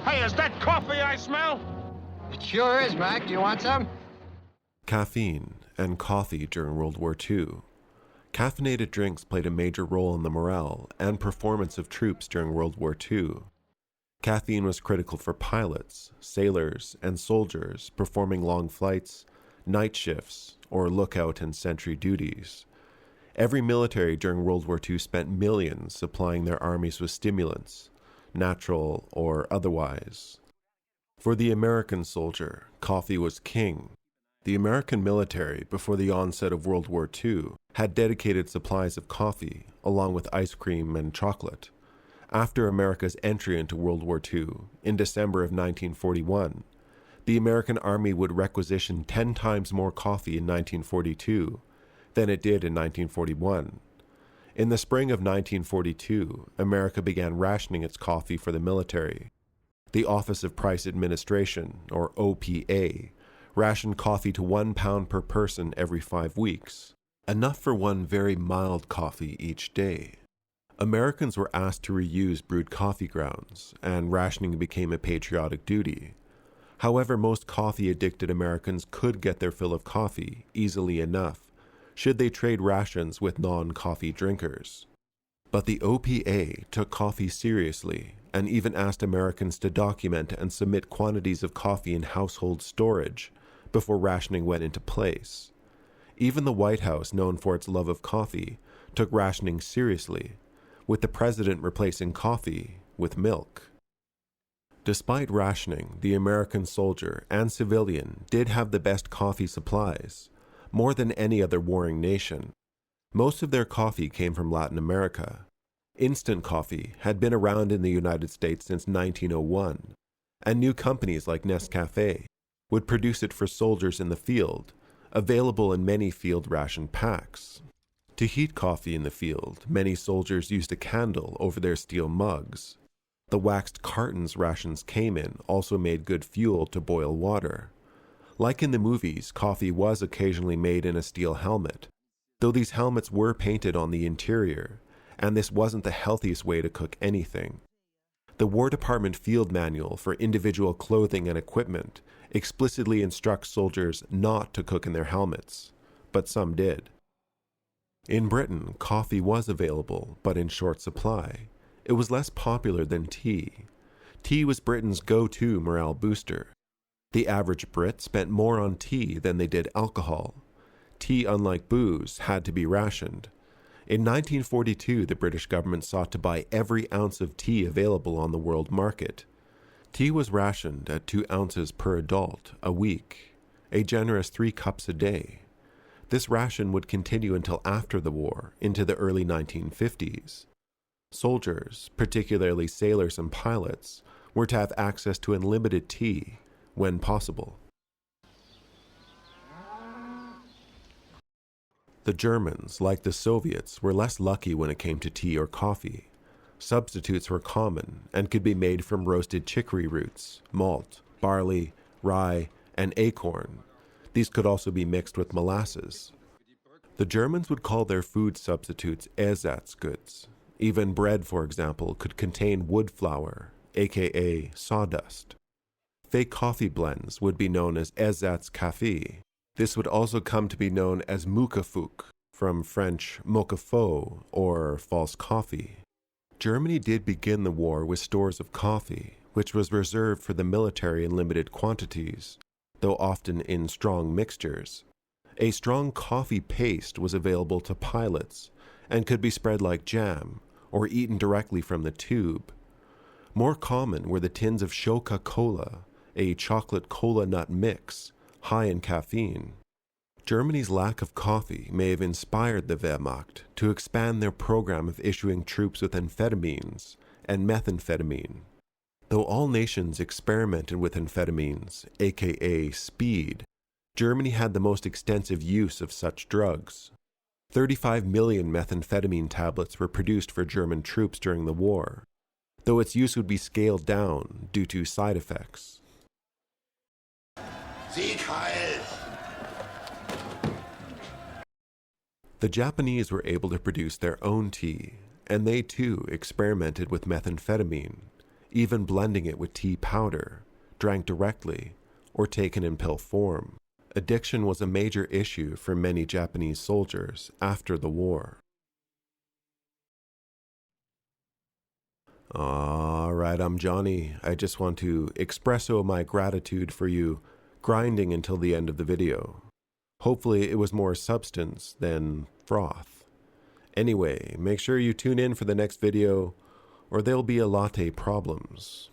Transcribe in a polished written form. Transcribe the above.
Hey, is that coffee I smell? It sure is, Mac. Do you want some? Caffeine and coffee during World War II. Caffeinated drinks played a major role in the morale and performance of troops during World War II. Caffeine was critical for pilots, sailors, and soldiers performing long flights, night shifts, or lookout and sentry duties. Every military during World War II spent millions supplying their armies with stimulants, natural or otherwise. For the American soldier, coffee was king. The American military, before the onset of World War II, had dedicated supplies of coffee, along with ice cream and chocolate. After America's entry into World War II, in December of 1941, the American Army would requisition 10 times more coffee in 1942 than it did in 1941. In the spring of 1942, America began rationing its coffee for the military. The Office of Price Administration, or OPA, rationed coffee to 1 pound per person every 5 weeks, enough for one very mild coffee each day. Americans were asked to reuse brewed coffee grounds, and rationing became a patriotic duty. However, most coffee-addicted Americans could get their fill of coffee easily enough, should they trade rations with non-coffee drinkers. But the OPA took coffee seriously and even asked Americans to document and submit quantities of coffee in household storage before rationing went into place. Even the White House, known for its love of coffee, took rationing seriously, with the president replacing coffee with milk. Despite rationing, the American soldier and civilian did have the best coffee supplies, more than any other warring nation. Most of their coffee came from Latin America. Instant coffee had been around in the United States since 1901, and new companies like Nescafé would produce it for soldiers in the field, available in many field ration packs. To heat coffee in the field, many soldiers used a candle over their steel mugs. The waxed cartons rations came in also made good fuel to boil water. Like in the movies, coffee was occasionally made in a steel helmet, though these helmets were painted on the interior, and this wasn't the healthiest way to cook anything. The War Department Field Manual for Individual Clothing and Equipment explicitly instructs soldiers not to cook in their helmets, but some did. In Britain, coffee was available, but in short supply. It was less popular than tea. Tea was Britain's go-to morale booster. The average Brit spent more on tea than they did alcohol. Tea, unlike booze, had to be rationed. In 1942, the British government sought to buy every ounce of tea available on the world market. Tea was rationed at 2 ounces per adult a week, a generous 3 cups a day. This ration would continue until after the war, into the early 1950s. Soldiers, particularly sailors and pilots, were to have access to unlimited tea when possible. The Germans, like the Soviets, were less lucky when it came to tea or coffee. Substitutes were common and could be made from roasted chicory roots, malt, barley, rye, and acorn. These could also be mixed with molasses. The Germans would call their food substitutes Ersatzgoods. Even bread, for example, could contain wood flour, aka sawdust. Fake coffee blends would be known as Ersatzkaffee. This would also come to be known as Muckefuck, from French moquefaux, or false coffee. Germany did begin the war with stores of coffee, which was reserved for the military in limited quantities, though often in strong mixtures. A strong coffee paste was available to pilots and could be spread like jam or eaten directly from the tube. More common were the tins of Coca-Cola, a chocolate cola nut mix, high in caffeine. Germany's lack of coffee may have inspired the Wehrmacht to expand their program of issuing troops with amphetamines and methamphetamine. Though all nations experimented with amphetamines, aka speed, Germany had the most extensive use of such drugs. 35 million methamphetamine tablets were produced for German troops during the war, though its use would be scaled down due to side effects. Sieg Heil! The Japanese were able to produce their own tea, and they too experimented with methamphetamine. even blending it with tea powder, drank directly, or taken in pill form. Addiction was a major issue for many Japanese soldiers after the war. Alright, I'm Johnny. I just want to expresso my gratitude for you grinding until the end of the video. Hopefully it was more substance than froth. Anyway, make sure you tune in for the next video or there'll be a latte problems.